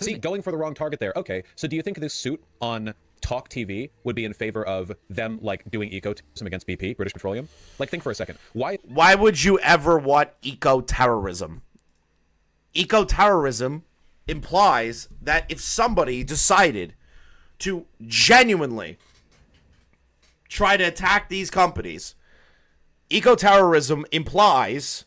See, going for the wrong target there. Okay, so do you think this suit on Talk TV would be in favor of them, like, doing eco-terrorism against BP, British Petroleum? Like, think for a second. Why would you ever want eco-terrorism? Eco-terrorism implies that if somebody decided to genuinely try to attack these companies, eco-terrorism implies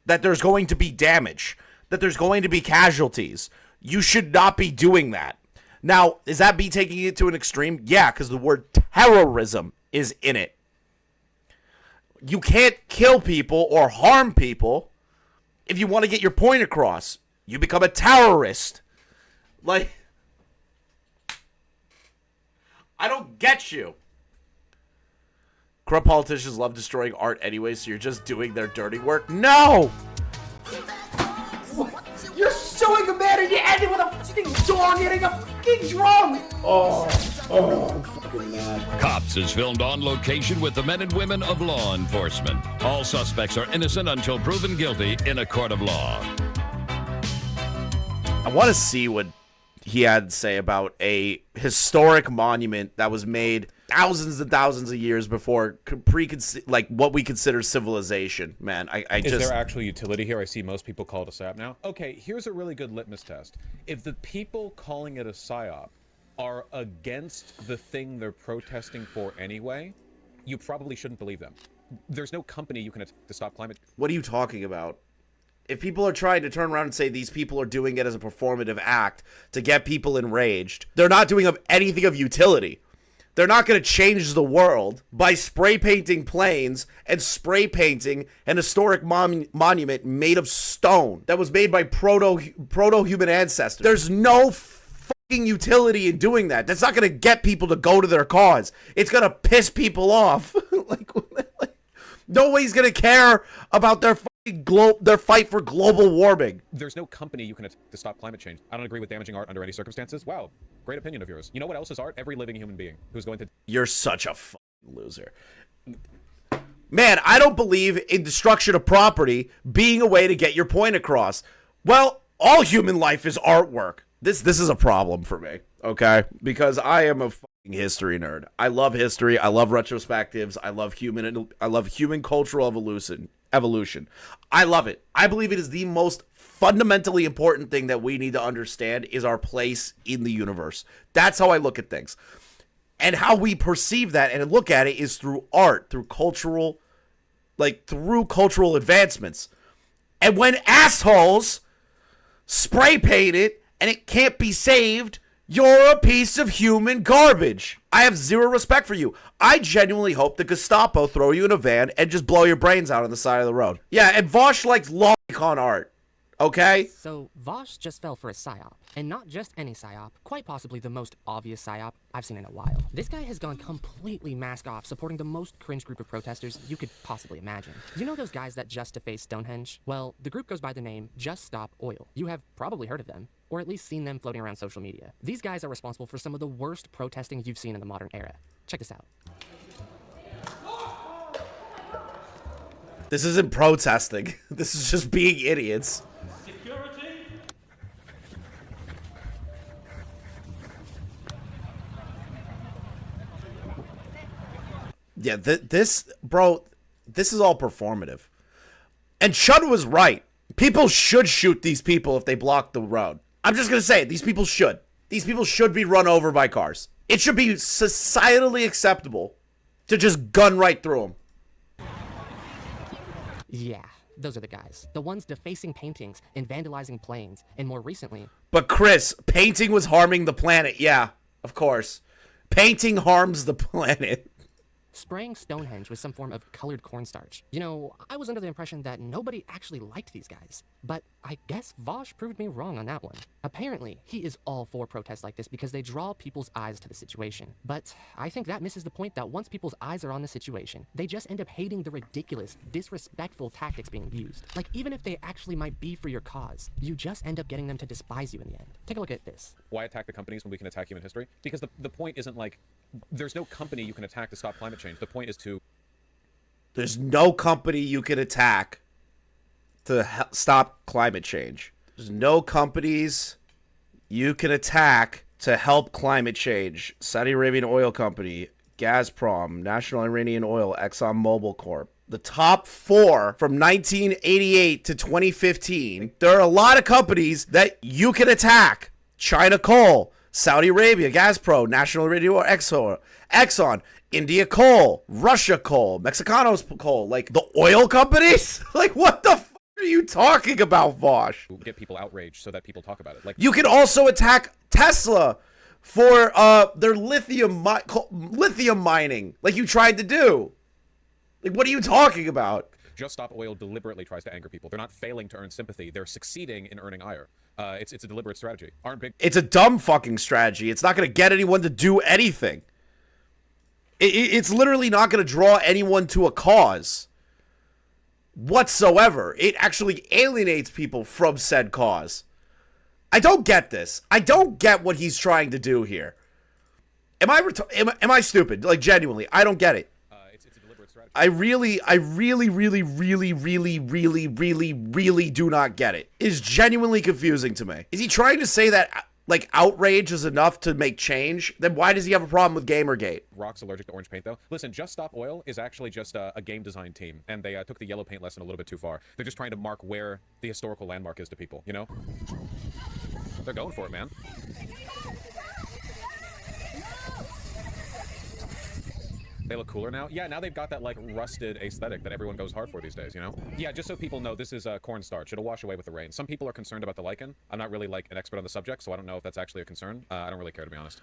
that there's going to be damage, that there's going to be casualties. You should not be doing that. Now, is that me taking it to an extreme? Yeah, because the word terrorism is in it. You can't kill people or harm people if you want to get your point across. You become a terrorist. Like, I don't get you. Corrupt politicians love destroying art anyway, so you're just doing their dirty work? No! You're suing a man and you end it with a fucking dog hitting a fucking drum! Oh, I'm fucking mad. Cops is filmed on location with the men and women of law enforcement. All suspects are innocent until proven guilty in a court of law. I want to see what he had to say about a historic monument that was made thousands and thousands of years before like what we consider civilization. Man, Is there actual utility here? I see most people call it a psyop now. Okay, here's a really good litmus test. If the people calling it a psyop are against the thing they're protesting for anyway, you probably shouldn't believe them. There's no company you can attack to stop climate. What are you talking about? If people are trying to turn around and say these people are doing it as a performative act to get people enraged, they're not doing anything of utility. They're not going to change the world by spray painting planes and spray painting an historic monument made of stone that was made by proto-human ancestors. There's no fucking utility in doing that. That's not going to get people to go to their cause. It's going to piss people off. like, nobody's going to care about their fight for global warming. There's no company you can attack to stop climate change. I don't agree with damaging art under any circumstances. Wow, great opinion of yours. You know what else is art? Every living human being who's going to... You're such a fucking loser. Man, I don't believe in destruction of property being a way to get your point across. Well, all human life is artwork. This is a problem for me, okay? Because I am a fucking history nerd. I love history. I love retrospectives. I love human cultural evolution. I love it. I believe it is the most fundamentally important thing that we need to understand is our place in the universe. That's how I look at things. And how we perceive that and look at it is through art, through cultural advancements. And when assholes spray paint it and it can't be saved, you're a piece of human garbage. I have zero respect for you. I genuinely hope the Gestapo throw you in a van and just blow your brains out on the side of the road. Yeah, and Vosch likes lolicon art. Okay? So, Vosch just fell for a psyop. And not just any psyop, quite possibly the most obvious psyop I've seen in a while. This guy has gone completely mask off, supporting the most cringe group of protesters you could possibly imagine. You know those guys that just deface Stonehenge? Well, the group goes by the name Just Stop Oil. You have probably heard of them, or at least seen them floating around social media. These guys are responsible for some of the worst protesting you've seen in the modern era. Check this out. This isn't protesting. This is just being idiots. Yeah, this is all performative. And Chud was right. People should shoot these people if they block the road. I'm just going to say it. These people should. These people should be run over by cars. It should be societally acceptable to just gun right through them. Yeah, those are the guys. The ones defacing paintings and vandalizing planes, and more recently... But Chris, painting was harming the planet. Yeah, of course. Painting harms the planet. Spraying Stonehenge with some form of colored cornstarch. You know, I was under the impression that nobody actually liked these guys. But I guess Vosch proved me wrong on that one. Apparently, he is all for protests like this because they draw people's eyes to the situation. But I think that misses the point that once people's eyes are on the situation, they just end up hating the ridiculous, disrespectful tactics being used. Like, even if they actually might be for your cause, you just end up getting them to despise you in the end. Take a look at this. Why attack the companies when we can attack human history? Because the point isn't like, there's no company you can attack to stop climate change. The point is to... There's no company you can attack to stop climate change. There's no companies You can attack to help climate change. Saudi Arabian Oil Company, Gazprom, National Iranian Oil, ExxonMobil Corp. The top 4 from 1988 to 2015. There are a lot of companies that you can attack. China Coal, Saudi Arabia, Gazprom, National Iranian Oil, Exxon, India Coal, Russia Coal, Mexicanos Coal. Like, the oil companies? Like, what the f*** are you talking about, Vosch? Get people outraged so that people talk about it. Like, you can also attack Tesla for their lithium mining, like you tried to do. Like, what are you talking about? Just Stop Oil deliberately tries to anger people. They're not failing to earn sympathy. They're succeeding in earning ire. It's a deliberate strategy. It's a dumb fucking strategy. It's not going to get anyone to do anything. It's literally not going to draw anyone to a cause whatsoever. It actually alienates people from said cause. I don't get this. I don't get what he's trying to do here. Am I stupid? Like, genuinely, I don't get it. It's a deliberate strategy. I really do not get it. It is genuinely confusing to me. Is he trying to say that, like, outrage is enough to make change? Then why does he have a problem with Gamergate? Rock's allergic to orange paint, though. Listen, Just Stop Oil is actually just a game design team, and they took the yellow paint lesson a little bit too far. They're just trying to mark where the historical landmark is to people, you know? They're going for it, man. They look cooler now? Yeah, now they've got that, like, rusted aesthetic that everyone goes hard for these days, you know? Yeah, just so people know, this is cornstarch. It'll wash away with the rain. Some people are concerned about the lichen. I'm not really, like, an expert on the subject, so I don't know if that's actually a concern. I don't really care, to be honest.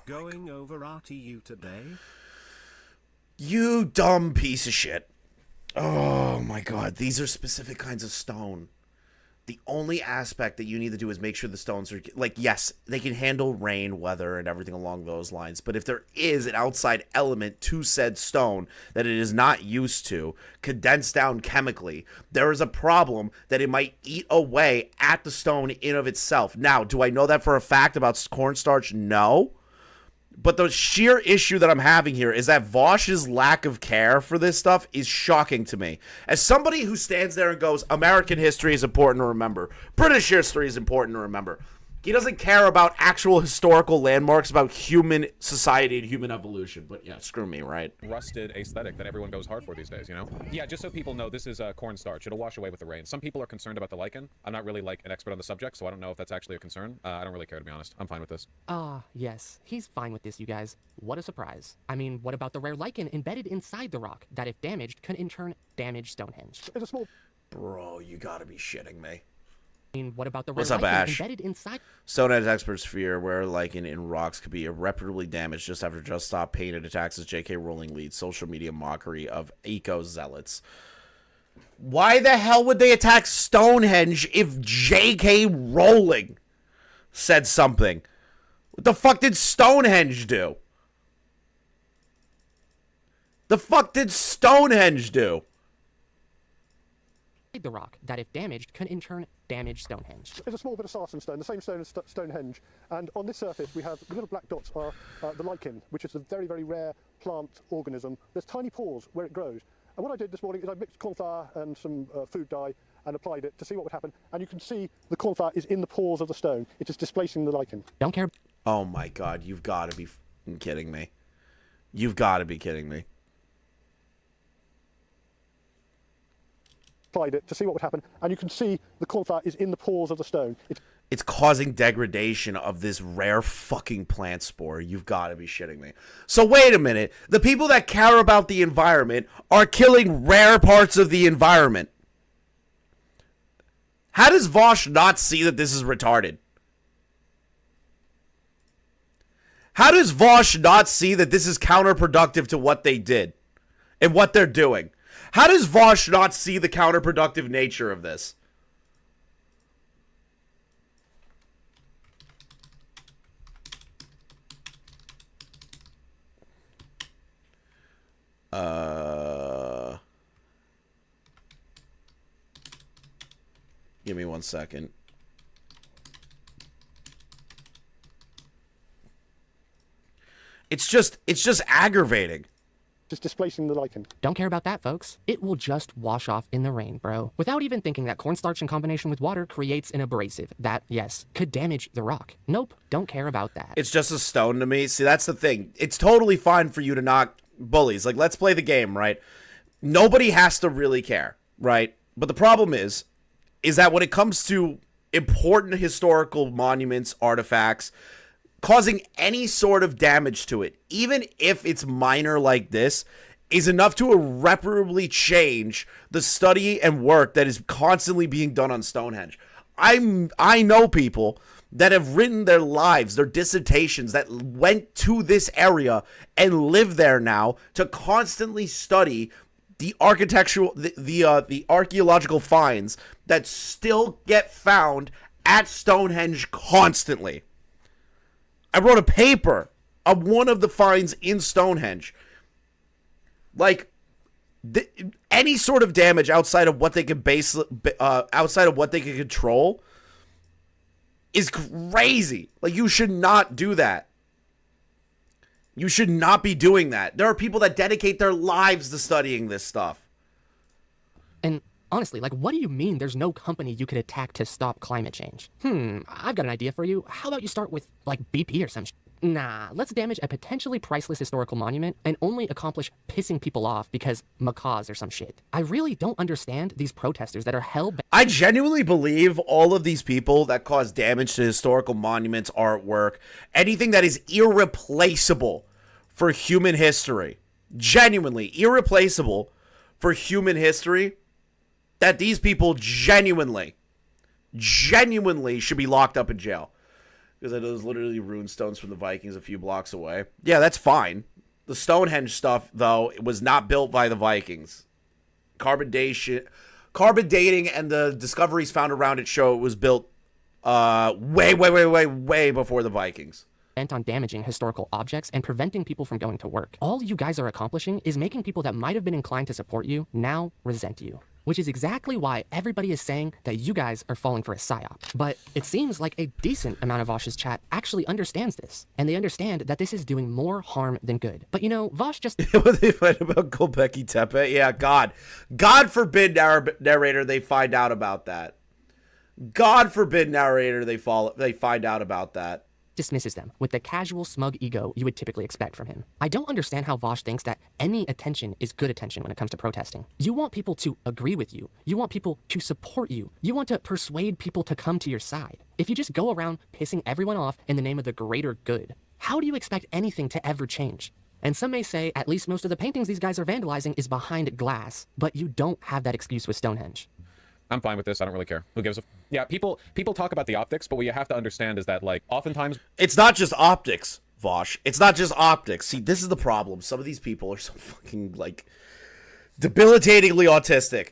Going over RTU today? You dumb piece of shit. Oh my god, these are specific kinds of stone. The only aspect that you need to do is make sure the stones are, like, yes, they can handle rain, weather, and everything along those lines. But if there is an outside element to said stone that it is not used to, condensed down chemically, there is a problem that it might eat away at the stone in of itself. Now, do I know that for a fact about cornstarch? No. But the sheer issue that I'm having here is that Vosch's lack of care for this stuff is shocking to me. As somebody who stands there and goes, American history is important to remember, British history is important to remember, he doesn't care about actual historical landmarks about human society and human evolution. But yeah, screw me, right? Rusted aesthetic that everyone goes hard for these days, you know? Yeah, just so people know, this is cornstarch. It'll wash away with the rain. Some people are concerned about the lichen. I'm not really, like, an expert on the subject, so I don't know if that's actually a concern. I don't really care, to be honest. I'm fine with this. Yes, he's fine with this, you guys. What a surprise. I mean, what about the rare lichen embedded inside the rock that, if damaged, can in turn damage Stonehenge? It's a small... Bro, you gotta be shitting me. I mean, what about the rare What's up, lichen Ash? embedded inside... Stonehenge experts fear where lichen in rocks could be irreparably damaged just after Just Stop painted attacks as J.K. Rowling leads social media mockery of eco-zealots. Why the hell would they attack Stonehenge if J.K. Rowling said something? What the fuck did Stonehenge do? The fuck did Stonehenge do? the rock that, if damaged, can in turn damage Stonehenge. It's a small bit of sarsen stone, the same stone as Stonehenge, and on this surface we have the little black dots are the lichen, which is a very, very rare plant organism. There's tiny pores where it grows. And what I did this morning is I mixed corn flour and some food dye and applied it to see what would happen. And you can see the corn flour is in the pores of the stone. It is displacing the lichen. Don't care. Oh my God, you've got to be kidding me. You've got to be kidding me. Applied it to see what would happen. And you can see the corn flour is in the pores of the stone. It's causing degradation of this rare fucking plant spore. You've got to be shitting me. So wait a minute. The people that care about the environment are killing rare parts of the environment. How does Vosch not see that this is retarded? How does Vosch not see that this is counterproductive to what they did and what they're doing? How does Vosch not see the counterproductive nature of this? Give me 1 second. It's just aggravating. just displacing the lichen. Don't care about that, folks. It will just wash off in the rain, bro. Without even thinking that cornstarch in combination with water creates an abrasive that, yes, could damage the rock. Nope, don't care about that. It's just a stone to me. See, that's the thing. It's totally fine for you to knock bullies. Like, let's play the game, right? Nobody has to really care, right? But the problem is that when it comes to important historical monuments, artifacts, causing any sort of damage to it, even if it's minor like this, is enough to irreparably change the study and work that is constantly being done on Stonehenge. I know people that have written their lives, their dissertations, that went to this area and live there now to constantly study the architectural, the archaeological finds that still get found at Stonehenge constantly. I wrote a paper on one of the finds in Stonehenge. Like, any sort of damage outside of what they can outside of what they can control is crazy. Like, you should not do that. You should not be doing that. There are people that dedicate their lives to studying this stuff. And honestly, like, what do you mean there's no company you could attack to stop climate change? I've got an idea for you. How about you start with, like, BP or some shit? Nah, let's damage a potentially priceless historical monument and only accomplish pissing people off because macaws or some shit. I really don't understand these protesters that are hell-bent. I genuinely believe all of these people that cause damage to historical monuments, artwork, anything that is irreplaceable for human history, genuinely irreplaceable for human history, that these people genuinely should be locked up in jail. Because those literally rune stones from the Vikings a few blocks away. Yeah, that's fine. The Stonehenge stuff, though, it was not built by the Vikings. Carbon dating and the discoveries found around it show it was built way before the Vikings. Bent on damaging historical objects and preventing people from going to work. All you guys are accomplishing is making people that might have been inclined to support you now resent you. Which is exactly why everybody is saying that you guys are falling for a psyop. But it seems like a decent amount of Vosh's chat actually understands this. And they understand that this is doing more harm than good. But you know, Vosh just... What they find about Gobekli Tepe? Yeah, God forbid, narrator, they find out about that. God forbid, narrator, they find out about that. Dismisses them with the casual, smug ego you would typically expect from him. I don't understand how Vosh thinks that any attention is good attention when it comes to protesting. You want people to agree with you. You want people to support you. You want to persuade people to come to your side. If you just go around pissing everyone off in the name of the greater good, how do you expect anything to ever change? And some may say at least most of the paintings these guys are vandalizing is behind glass, but you don't have that excuse with Stonehenge. I'm fine with this. I don't really care. Who gives a... Yeah, people talk about the optics, but what you have to understand is that, like, oftentimes... It's not just optics, Vosh. It's not just optics. See, this is the problem. Some of these people are so fucking, like, debilitatingly autistic.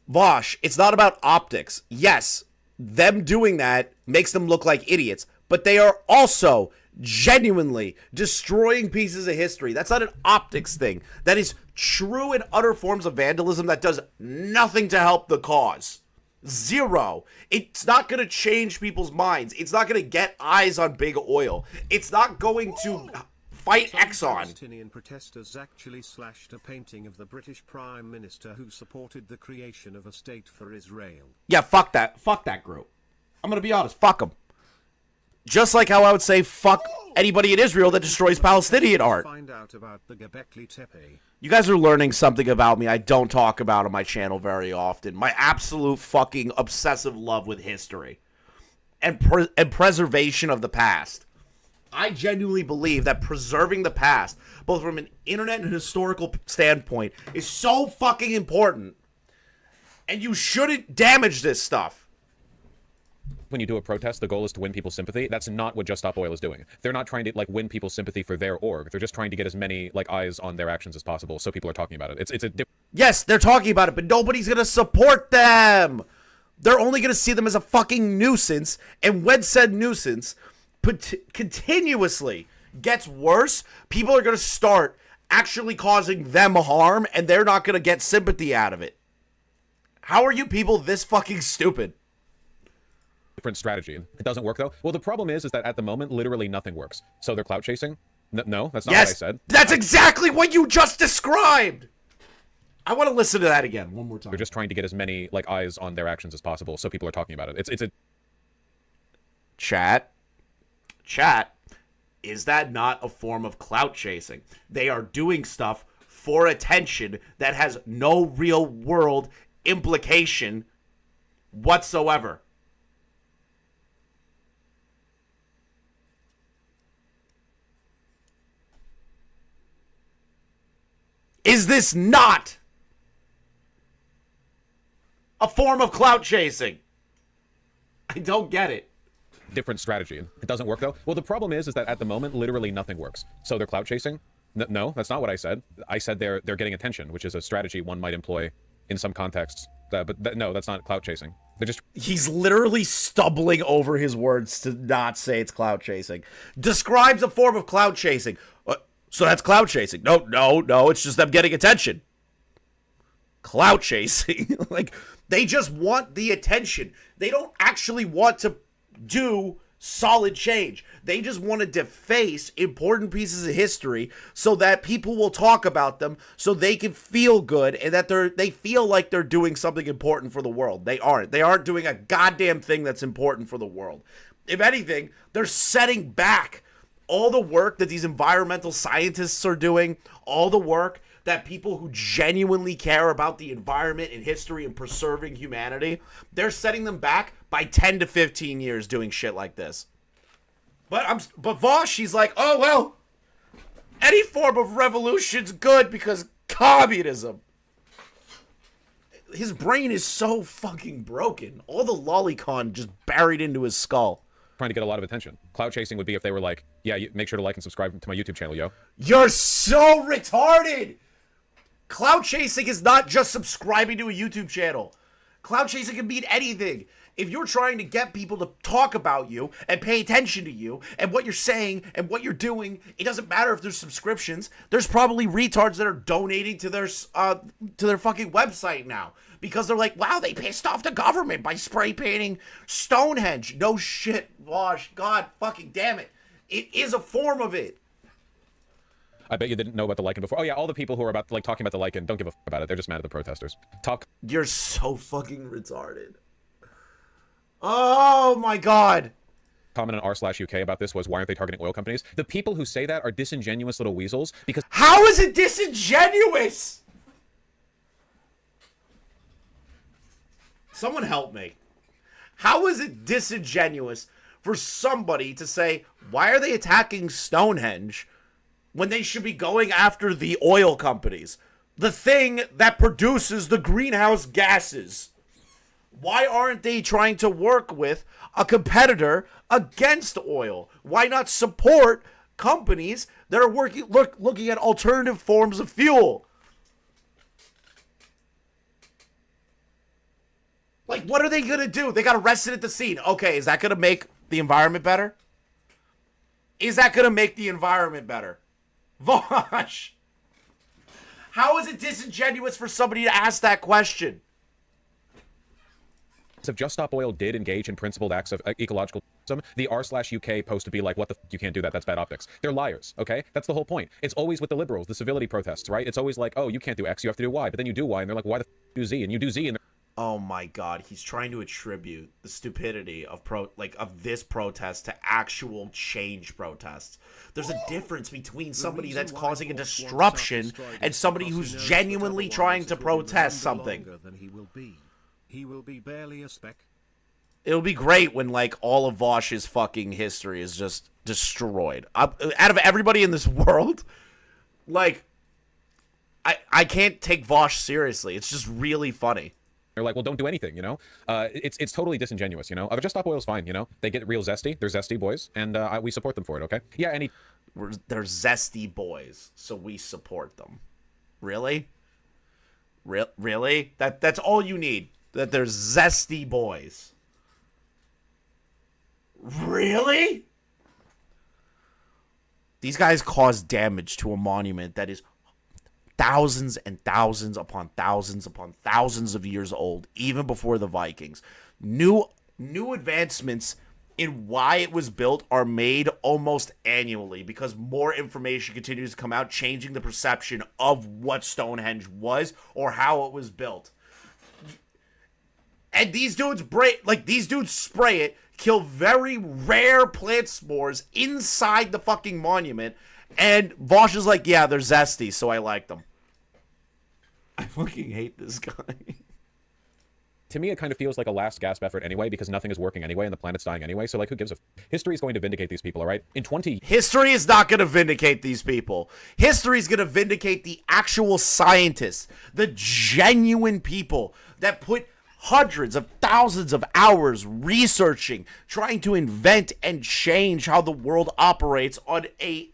Vosh, it's not about optics. Yes, them doing that makes them look like idiots, but they are also genuinely destroying pieces of history. That's not an optics thing. That is true and utter forms of vandalism that does nothing to help the cause. Zero. It's not going to change people's minds. It's not going to get eyes on big oil. It's not going to fight Exxon. Palestinian protesters actually slashed a painting of the British Prime Minister who supported the creation of a state for Israel. Yeah, fuck that. Fuck that group. I'm going to be honest. Fuck them. Just like how I would say fuck anybody in Israel that destroys Palestinian art. Find out about the Göbekli Tepe. You guys are learning something about me I don't talk about on my channel very often. My absolute fucking obsessive love with history. And preservation of the past. I genuinely believe that preserving the past, both from an internet and historical standpoint, is so fucking important. And you shouldn't damage this stuff. When you do a protest, the goal is to win people's sympathy. That's not what Just Stop Oil is doing. They're not trying to, like, win people's sympathy for their org. They're just trying to get as many, like, eyes on their actions as possible, so people are talking about it. It's a Yes, they're talking about it, but nobody's gonna support them. They're only gonna see them as a fucking nuisance, and when said nuisance continuously gets worse, people are gonna start actually causing them harm, and they're not gonna get sympathy out of it. How are you people this fucking stupid? different strategy. It doesn't work though. Well, the problem is that at the moment, literally nothing works. So they're clout chasing. No, that's not what I said. That's exactly what you just described. I want to listen to that again one more time. They're just trying to get as many like eyes on their actions as possible, so people are talking about it. It's a chat. Is that not a form of clout chasing? They are doing stuff for attention that has no real world implication whatsoever. Is this not a form of clout chasing? I don't get it. different strategy. It doesn't work though. Well, the problem is that at the moment, literally nothing works. So they're clout chasing. No, that's not what I said. I said they're getting attention, which is a strategy one might employ in some contexts. No, that's not clout chasing. They're just... He's literally stumbling over his words to not say it's clout chasing. Describes a form of clout chasing. So that's clout chasing. No, it's just them getting attention. Clout chasing. Like, they just want the attention. They don't actually want to do solid change. They just want to deface important pieces of history so that people will talk about them, so they can feel good and that they feel like they're doing something important for the world. They aren't. They aren't doing a goddamn thing that's important for the world. If anything, they're setting back all the work that these environmental scientists are doing, all the work that people who genuinely care about the environment and history and preserving humanity, they're setting them back by 10 to 15 years doing shit like this. But Vosch, he's like, oh, well, any form of revolution's good because communism. His brain is so fucking broken. All the lolicon just buried into his skull. Trying to get a lot of attention. Clout chasing would be if they were like, yeah, make sure to like and subscribe to my YouTube channel, yo. You're so retarded! Clout chasing is not just subscribing to a YouTube channel. Clout chasing can mean anything. If you're trying to get people to talk about you and pay attention to you and what you're saying and what you're doing, it doesn't matter if there's subscriptions. There's probably retards that are donating to their fucking website now because they're like, wow, they pissed off the government by spray painting Stonehenge. No shit, Vosch. God fucking damn it. It is a form of it. I bet you didn't know about the lichen before. Oh yeah, all the people who are about like talking about the lichen don't give a fuck about it. They're just mad at the protesters. You're so fucking retarded. Oh my god. Comment on r/UK about this was, why aren't they targeting oil companies? The people who say that are disingenuous little weasels because... How is it disingenuous? Someone help me. How is it disingenuous for somebody to say, why are they attacking Stonehenge when they should be going after the oil companies? The thing that produces the greenhouse gases. Why aren't they trying to work with a competitor against oil? Why not support companies that are looking at alternative forms of fuel? Like, what are they going to do? They got arrested at the scene. Okay, is that going to make the environment better? Is that going to make the environment better? Vosch! How is it disingenuous for somebody to ask that question? If Just Stop Oil did engage in principled acts of ecological terrorism, the r/UK post would be like, what the f, you can't do that, that's bad optics. They're liars, okay? That's the whole point. It's always with the liberals, the civility protests, right? It's always like, oh, you can't do X, you have to do Y, but then you do Y, and they're like, why the f do Z? And you do Z, and oh my god, he's trying to attribute the stupidity of this protest to actual change protests. There's a difference between somebody that's causing a disruption and somebody who's genuinely trying to protest something. He will be barely a speck. It'll be great when, like, all of Vosch's fucking history is just destroyed. Out of everybody in this world, like, I can't take Vosch seriously. It's just really funny. they're like, well, don't do anything, you know? It's totally disingenuous, you know? Just Stop Oil's fine, you know? They get real zesty. They're zesty boys, and we support them for it, okay? Yeah, they're zesty boys, so we support them. Really? Really? That's all you need. That they're zesty boys. Really? These guys caused damage to a monument that is thousands and thousands upon thousands upon thousands of years old, even before the Vikings. New advancements in why it was built are made almost annually because more information continues to come out, changing the perception of what Stonehenge was or how it was built. And these dudes spray it, kill very rare plant spores inside the fucking monument, and Vosch is like, yeah, they're zesty, so I like them. I fucking hate this guy. To me, it kind of feels like a last gasp effort anyway, because nothing is working anyway, and the planet's dying anyway, so, like, who gives a... History is going to vindicate these people, all right? In 20... History is not going to vindicate these people. History is going to vindicate the actual scientists, the genuine people that put hundreds of thousands of hours researching, trying to invent and change how the world operates on a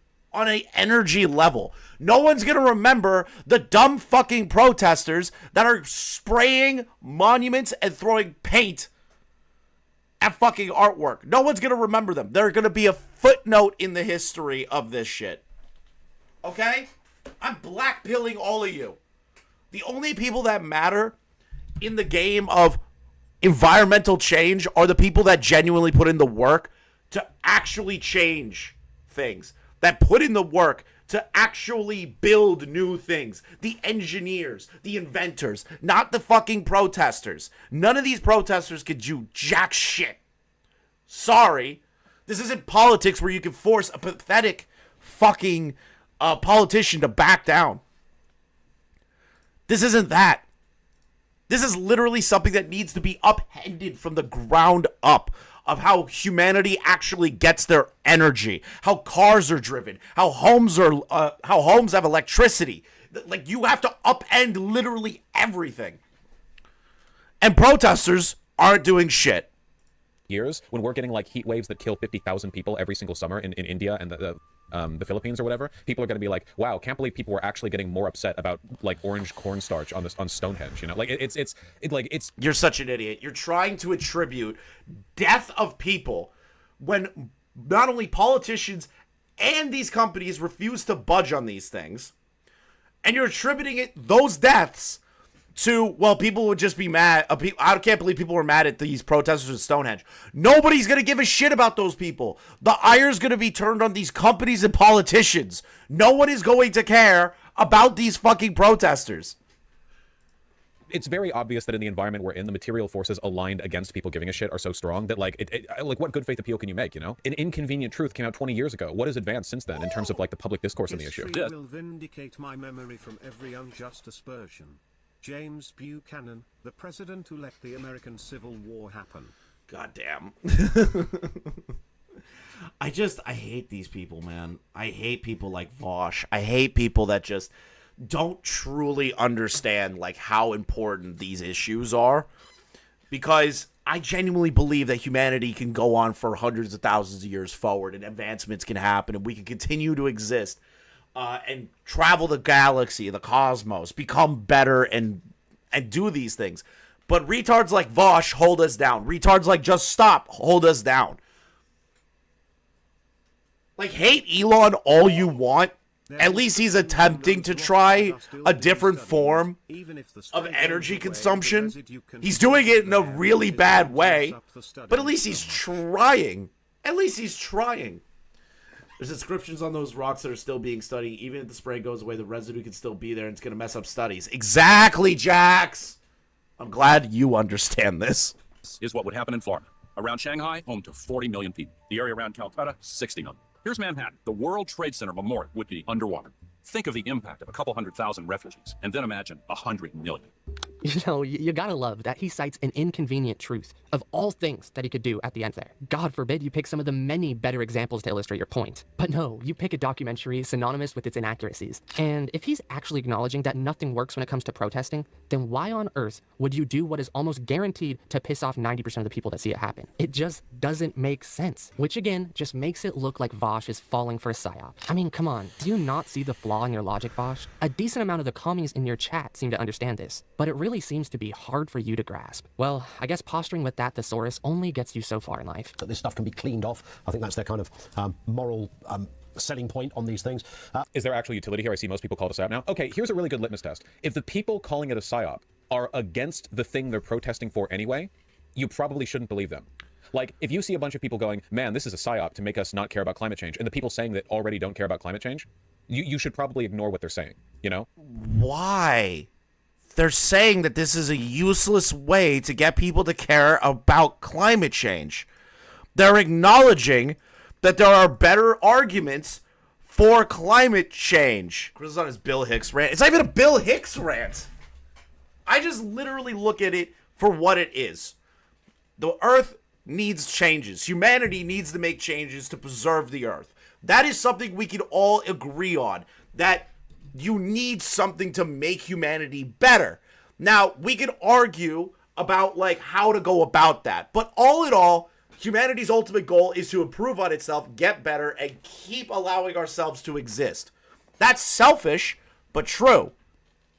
energy level. No one's gonna remember the dumb fucking protesters that are spraying monuments and throwing paint at fucking artwork. No one's gonna remember them. They're gonna be a footnote in the history of this shit. Okay? I'm blackpilling all of you. The only people that matter in the game of environmental change are the people that genuinely put in the work to actually change things, that put in the work to actually build new things. The engineers, the inventors, not the fucking protesters. None of these protesters could do jack shit. Sorry. This isn't politics where you can force a pathetic fucking politician to back down. This isn't that. This is literally something that needs to be upended from the ground up, of how humanity actually gets their energy, how cars are driven, how homes have electricity. Like, you have to upend literally everything. And protesters aren't doing shit. Years, when we're getting, like, heat waves that kill 50,000 people every single summer in India and the Philippines or whatever, people are going to be like, wow, can't believe people were actually getting more upset about, like, orange cornstarch on Stonehenge, you know? Like, it's You're such an idiot. You're trying to attribute death of people when not only politicians and these companies refuse to budge on these things, and you're attributing those deaths to, well, people would just be mad. I can't believe people were mad at these protesters at Stonehenge. Nobody's going to give a shit about those people. The ire's going to be turned on these companies and politicians. No one is going to care about these fucking protesters. It's very obvious that in the environment we're in, the material forces aligned against people giving a shit are so strong that, like, like, what good faith appeal can you make, you know? An Inconvenient Truth came out 20 years ago. What has advanced since then in terms of, like, the public discourse on the issue? History will vindicate my memory from every unjust aspersion. James Buchanan, the president who let the American Civil War happen. Goddamn. I hate these people, man. I hate people like Vosch. I hate people that just don't truly understand, like, how important these issues are. Because I genuinely believe that humanity can go on for hundreds of thousands of years forward, and advancements can happen, and we can continue to exist. And travel the galaxy, the cosmos, become better and do these things. But retards like Vosch hold us down. Retards like Just Stop hold us down. Like, hate Elon all you want. At least he's attempting to try a different form of energy consumption. He's doing it in a really bad way, but at least he's trying. At least he's trying. There's inscriptions on those rocks that are still being studied. Even if the spray goes away, the residue can still be there, and it's going to mess up studies. Exactly, Jax! I'm glad you understand this. Is what would happen in Florida. Around Shanghai, home to 40 million people. The area around Calcutta, 60 million. Here's Manhattan. The World Trade Center Memorial would be underwater. Think of the impact of a couple 100,000 refugees, and then imagine 100 million. You know, you gotta love that he cites an inconvenient truth of all things that he could do at the end there. God forbid you pick some of the many better examples to illustrate your point. But no, you pick a documentary synonymous with its inaccuracies. And if he's actually acknowledging that nothing works when it comes to protesting, then why on earth would you do what is almost guaranteed to piss off 90% of the people that see it happen? It just doesn't make sense. Which again, just makes it look like Vosch is falling for a psyop. I mean, come on, do you not see the flaw in your logic, Vosch? A decent amount of the commies in your chat seem to understand this, but it really seems to be hard for you to grasp. Well, I guess posturing with that thesaurus only gets you so far in life. That this stuff can be cleaned off. I think that's their kind of moral selling point on these things. Is there actual utility here? I see most people call it a psyop now. Okay, here's a really good litmus test. If the people calling it a psyop are against the thing they're protesting for anyway, you probably shouldn't believe them. Like, if you see a bunch of people going, man, this is a psyop to make us not care about climate change, and the people saying that already don't care about climate change, you should probably ignore what they're saying, you know? Why? They're saying that this is a useless way to get people to care about climate change. They're acknowledging that there are better arguments for climate change. Chris is on his Bill Hicks rant. It's not even a Bill Hicks rant. I just literally look at it for what it is. The Earth needs changes. Humanity needs to make changes to preserve the Earth. That is something we can all agree on. That you need something to make humanity better. Now, we can argue about, like, how to go about that. But all in all, humanity's ultimate goal is to improve on itself, get better, and keep allowing ourselves to exist. That's selfish, but true.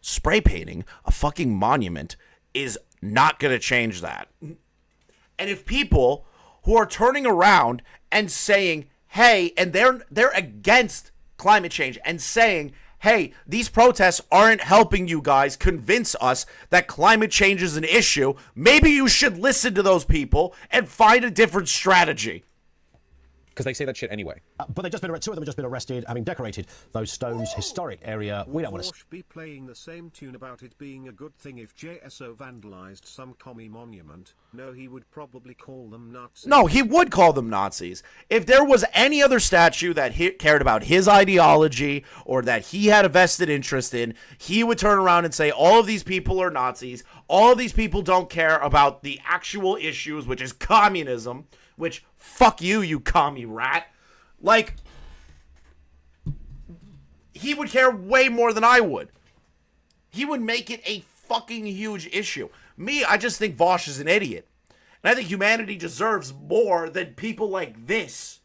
Spray painting a fucking monument is not going to change that. And if people who are turning around and saying, hey, and they're against climate change and saying, hey, these protests aren't helping you guys convince us that climate change is an issue, maybe you should listen to those people and find a different strategy. Because they say that shit anyway. But two of them have just been arrested, having decorated those stones historic area. We don't want to Vosch be playing the same tune about it being a good thing if JSO vandalized some commie monument. No, he would probably call them Nazis. No, he would call them Nazis. If there was any other statue that he cared about his ideology or that he had a vested interest in, he would turn around and say, all of these people are Nazis. All of these people don't care about the actual issues, which is communism, which, fuck you, you commie rat. Like, he would care way more than I would. He would make it a fucking huge issue. Me, I just think Vosch is an idiot. And I think humanity deserves more than people like this.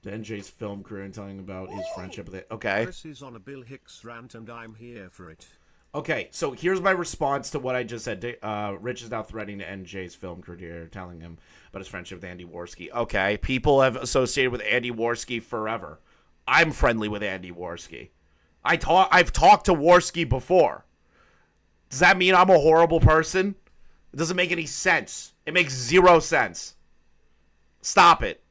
NJ's film career and telling about his friendship with it. Okay. Chris is on a Bill Hicks rant and I'm here for it. Okay, so here's my response to what I just said. Rich is now threatening to end Jay's film career, telling him about his friendship with Andy Worski. Okay, people have associated with Andy Worski forever. I'm friendly with Andy Worski. I've talked to Worski before. Does that mean I'm a horrible person? It doesn't make any sense. It makes zero sense. Stop it.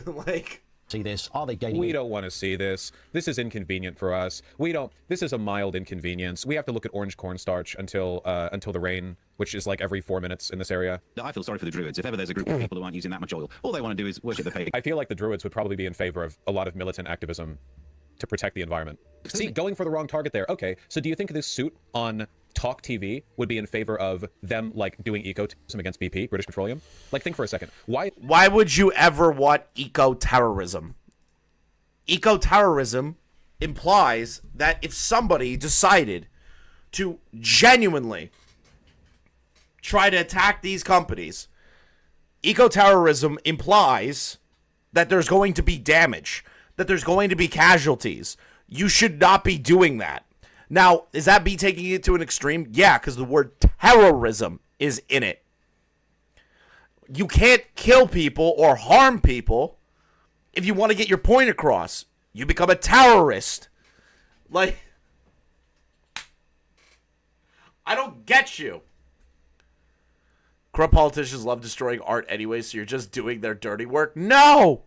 Like... see this. Are they gaining? We don't want to see this. This is inconvenient for us. This is a mild inconvenience. We have to look at orange cornstarch until the rain, which is like every 4 minutes in this area. I feel sorry for the Druids. If ever there's a group of people who aren't using that much oil, all they want to do is worship the pig. I feel like the Druids would probably be in favor of a lot of militant activism to protect the environment. See, going for the wrong target there. Okay, so do you think this suit on Talk TV would be in favor of them, like, doing eco-terrorism against BP, British Petroleum? Like, think for a second. Why would you ever want eco-terrorism? Eco-terrorism implies that if somebody decided to genuinely try to attack these companies, eco-terrorism implies that there's going to be damage, that there's going to be casualties. You should not be doing that. Now, is that me taking it to an extreme? Yeah, because the word terrorism is in it. You can't kill people or harm people if you want to get your point across. You become a terrorist. Like, I don't get you. Corrupt politicians love destroying art anyway, so you're just doing their dirty work? No!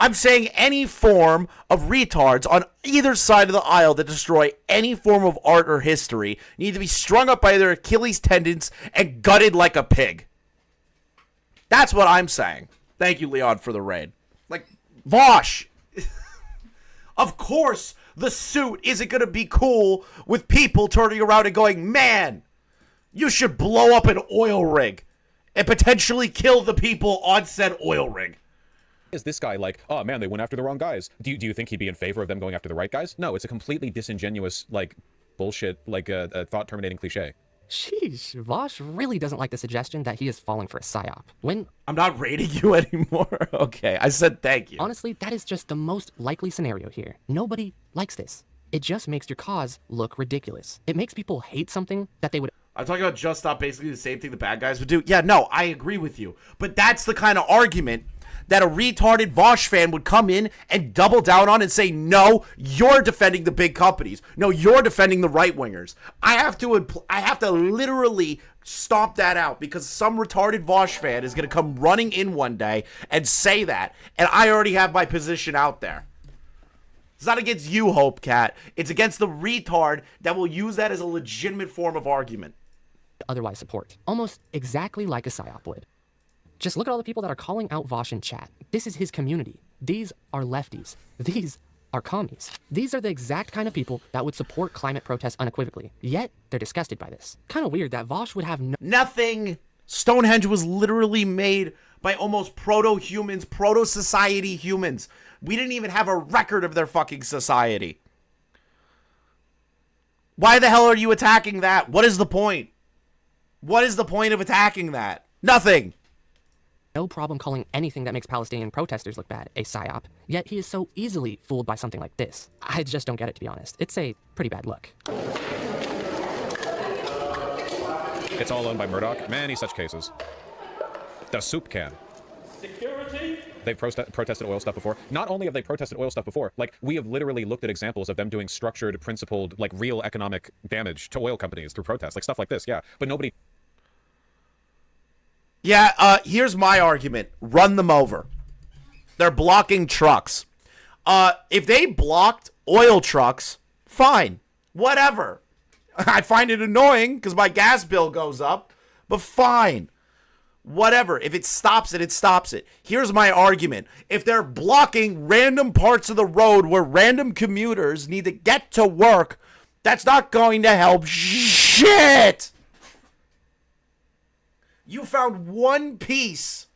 I'm saying any form of retards on either side of the aisle that destroy any form of art or history need to be strung up by their Achilles tendons and gutted like a pig. That's what I'm saying. Thank you, Leon, for the raid. Like, Vosch. Of course, the suit isn't going to be cool with people turning around and going, man, you should blow up an oil rig and potentially kill the people on said oil rig. Is this guy like, oh man, they went after the wrong guys? Do you think he'd be in favor of them going after the right guys? No, it's a completely disingenuous, like, bullshit, like a thought-terminating cliche. Sheesh, Vosch really doesn't like the suggestion that he is falling for a psyop. I'm not rating you anymore. Okay, I said thank you. Honestly, that is just the most likely scenario here. Nobody likes this. It just makes your cause look ridiculous. It makes people hate something that they would... I'm talking about just stop basically the same thing the bad guys would do. Yeah, no, I agree with you. But that's the kind of argument that a retarded Vosch fan would come in and double down on and say, no, you're defending the big companies. No, you're defending the right-wingers. I have to literally stomp that out because some retarded Vosch fan is going to come running in one day and say that. And I already have my position out there. It's not against you, Hope Cat. It's against the retard that will use that as a legitimate form of argument. Otherwise support. Almost exactly like a psyop would. Just look at all the people that are calling out Vosch in chat. This is his community. These are lefties. These are commies. These are the exact kind of people that would support climate protests unequivocally. Yet, they're disgusted by this. Kind of weird that Vosch would have nothing. Stonehenge was literally made by almost proto-humans, proto-society humans. We didn't even have a record of their fucking society. Why the hell are you attacking that? What is the point? What is the point of attacking that? Nothing. No problem calling anything that makes Palestinian protesters look bad a psyop, yet he is so easily fooled by something like this. I just don't get it, to be honest. It's a pretty bad look. It's all owned by Murdoch. Many such cases. The soup can. Security? They've protested oil stuff before. Not only have they protested oil stuff before, like, we have literally looked at examples of them doing structured, principled, like, real economic damage to oil companies through protests, like stuff like this, yeah. But nobody... Yeah, here's my argument. Run them over. They're blocking trucks. If they blocked oil trucks, fine. Whatever. I find it annoying because my gas bill goes up, but fine. Whatever. If it stops it, it stops it. Here's my argument. If they're blocking random parts of the road where random commuters need to get to work, that's not going to help shit. You found one piece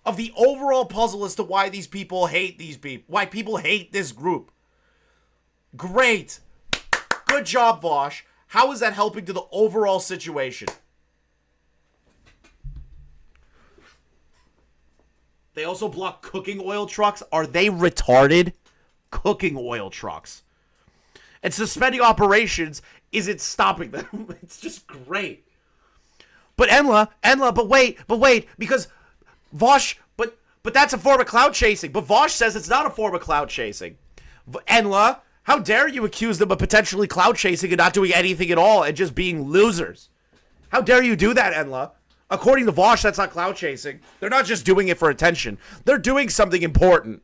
of the overall puzzle as to why these people hate these people, why people hate this group. Great. Good job, Vosch. How is that helping to the overall situation? They also block cooking oil trucks. Are they retarded? Cooking oil trucks. And suspending operations isn't stopping them. It's just great. But but wait, because Vosch, but that's a form of clout chasing. But Vosch says it's not a form of clout chasing. Enla, how dare you accuse them of potentially clout chasing and not doing anything at all and just being losers? How dare you do that, Enla? According to Vosch, that's not clout chasing. They're not just doing it for attention. They're doing something important.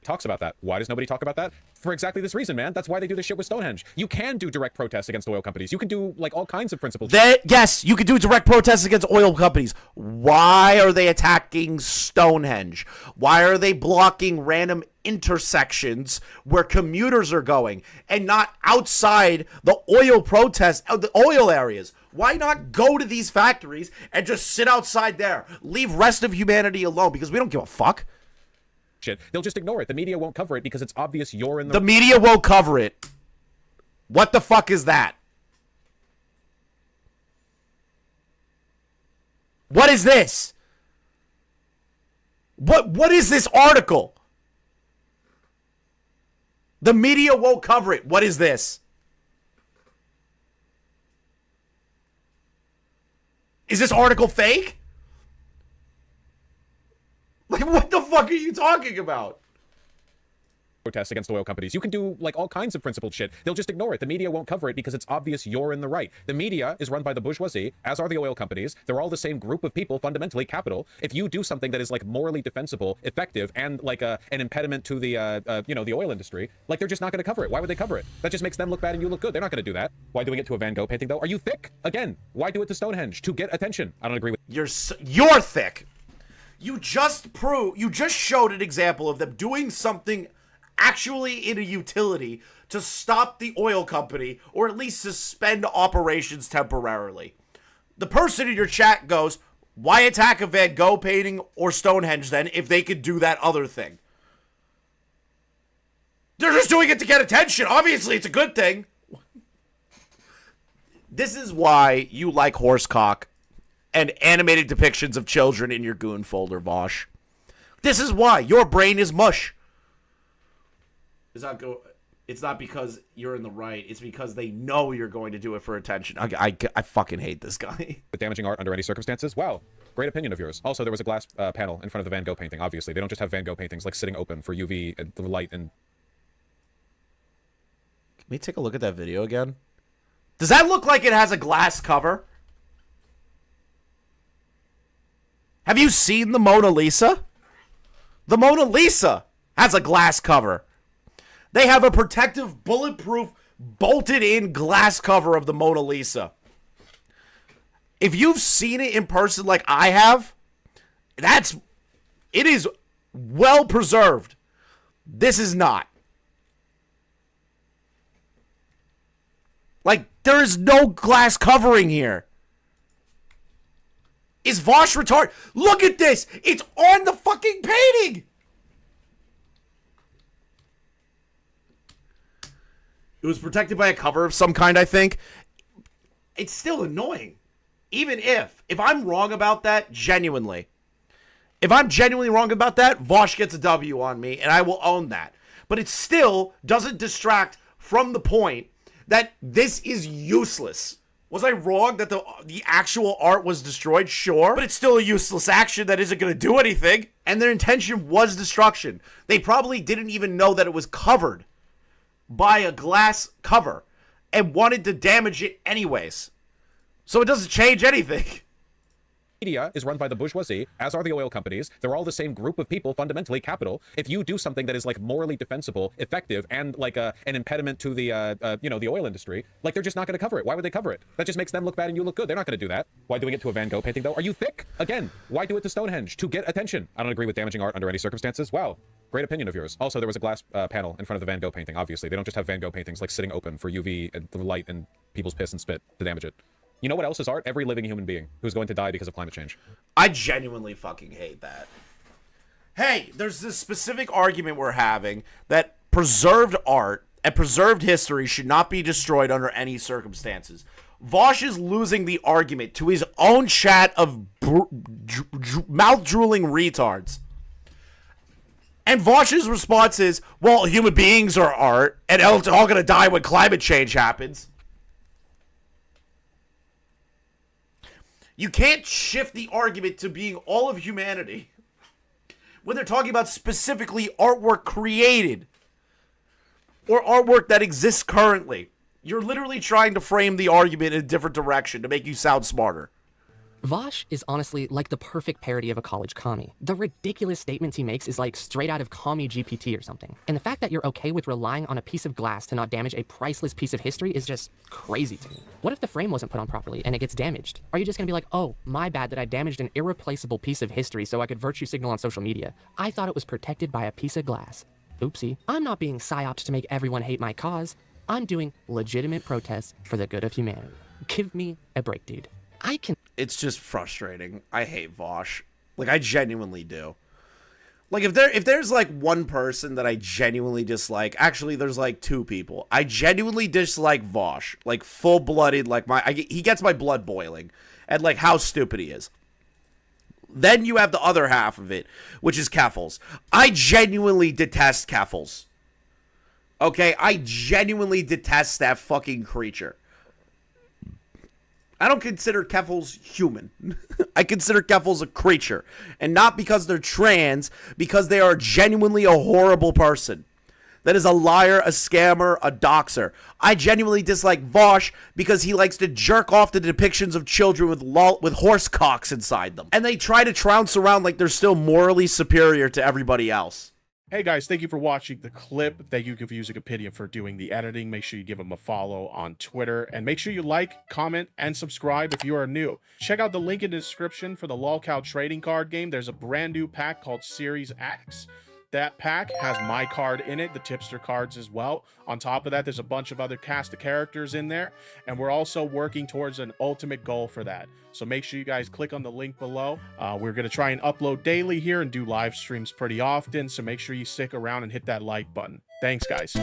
Talks about that. Why does nobody talk about that? For exactly this reason, man. That's why they do this shit with Stonehenge. You can do direct protests against oil companies. You can do, like, all kinds of principled... Yes, you can do direct protests against oil companies. Why are they attacking Stonehenge? Why are they blocking random intersections where commuters are going and not outside the oil protest, the oil areas? Why not go to these factories and just sit outside there? Leave rest of humanity alone because we don't give a fuck. Shit. They'll just ignore it. The media won't cover it because it's obvious you're in the... The media won't cover it. What the fuck is that? What is this? What is this article? The media won't cover it. What is this? Is this article fake? Like, what the fuck are you talking about? Protests against oil companies. You can do, like, all kinds of principled shit. They'll just ignore it. The media won't cover it because it's obvious you're in the right. The media is run by the bourgeoisie, as are the oil companies. They're all the same group of people, fundamentally capital. If you do something that is, like, morally defensible, effective, and, like, an impediment to the, you know, the oil industry, like, they're just not going to cover it. Why would they cover it? That just makes them look bad and you look good. They're not going to do that. Why doing it to a Van Gogh painting, though? Are you thick? Again, why do it to Stonehenge? To get attention. I don't agree with... You're thick. You just showed an example of them doing something actually in a utility to stop the oil company or at least suspend operations temporarily. The person in your chat goes, why attack a Van Gogh painting or Stonehenge then if they could do that other thing? They're just doing it to get attention. Obviously, it's a good thing. This is why you like horsecock and animated depictions of children in your goon folder, Vosch. This is why. Your brain is mush. It's not because you're in the right. It's because they know you're going to do it for attention. I fucking hate this guy. But damaging art under any circumstances? Wow. Great opinion of yours. Also, there was a glass panel in front of the Van Gogh painting, obviously. They don't just have Van Gogh paintings, like, sitting open for UV and the light and... Can we take a look at that video again? Does that look like it has a glass cover? Have you seen the Mona Lisa? The Mona Lisa has a glass cover. They have a protective, bulletproof, bolted-in glass cover of the Mona Lisa. If you've seen it in person like I have, it is well preserved. This is not. Like, there is no glass covering here. Is Vosch retarded? Look at this! It's on the fucking painting! It was protected by a cover of some kind, I think. It's still annoying. Even if I'm wrong about that, genuinely. If I'm genuinely wrong about that, Vosch gets a W on me, and I will own that. But it still doesn't distract from the point that this is useless. Was I wrong that the actual art was destroyed? Sure. But it's still a useless action that isn't going to do anything. And their intention was destruction. They probably didn't even know that it was covered by a glass cover and wanted to damage it anyways. So it doesn't change anything. Media is run by the bourgeoisie, as are the oil companies. They're all the same group of people, fundamentally capital. If you do something that is like morally defensible, effective, and like an impediment to the the oil industry, like they're just not going to cover it. Why would they cover it? That just makes them look bad and you look good. They're not going to do that. Why doing it to a Van Gogh painting though? Are you thick? Again, why do it to Stonehenge? To get attention. I don't agree with damaging art under any circumstances. Wow. Great opinion of yours. Also, there was a glass panel in front of the Van Gogh painting, obviously. They don't just have Van Gogh paintings like sitting open for UV and the light and people's piss and spit to damage it. You know what else is art? Every living human being who's going to die because of climate change. I genuinely fucking hate that. Hey, there's this specific argument we're having that preserved art and preserved history should not be destroyed under any circumstances. Vosch is losing the argument to his own chat of mouth-drooling retards. And Vosch's response is, well, human beings are art, and it's all going to die when climate change happens. You can't shift the argument to being all of humanity when they're talking about specifically artwork created or artwork that exists currently. You're literally trying to frame the argument in a different direction to make you sound smarter. Vosch is honestly like the perfect parody of a college commie. The ridiculous statements he makes is like straight out of Commie GPT or something. And the fact that you're okay with relying on a piece of glass to not damage a priceless piece of history is just crazy to me. What if the frame wasn't put on properly and it gets damaged? Are you just gonna be like, oh, my bad that I damaged an irreplaceable piece of history so I could virtue signal on social media? I thought it was protected by a piece of glass. Oopsie. I'm not being psyoped to make everyone hate my cause. I'm doing legitimate protests for the good of humanity. Give me a break, dude. It's just frustrating. I hate Vosch. Like, I genuinely do. Like, if there's like one person that I genuinely dislike, actually there's like two people. I genuinely dislike Vosch. Like, full-blooded, like he gets my blood boiling at like how stupid he is. Then you have the other half of it, which is Keffels. I genuinely detest Keffels. Okay? I genuinely detest that fucking creature. I don't consider Keffels human. I consider Keffels a creature. And not because they're trans, because they are genuinely a horrible person. That is a liar, a scammer, a doxer. I genuinely dislike Vosch because he likes to jerk off the depictions of children with horse cocks inside them. And they try to trounce around like they're still morally superior to everybody else. Hey guys, thank you for watching the clip. Thank you for using Wikipedia for doing the editing. Make sure you give them a follow on Twitter. And make sure you like, comment, and subscribe if you are new. Check out the link in the description for the lolcow trading card game. There's a brand new pack called Series X. That pack has my card in it, the tipster cards as well. On top of that, there's a bunch of other cast of characters in there. And we're also working towards an ultimate goal for that. So make sure you guys click on the link below. We're going to try and upload daily here and do live streams pretty often. So make sure you stick around and hit that like button. Thanks, guys.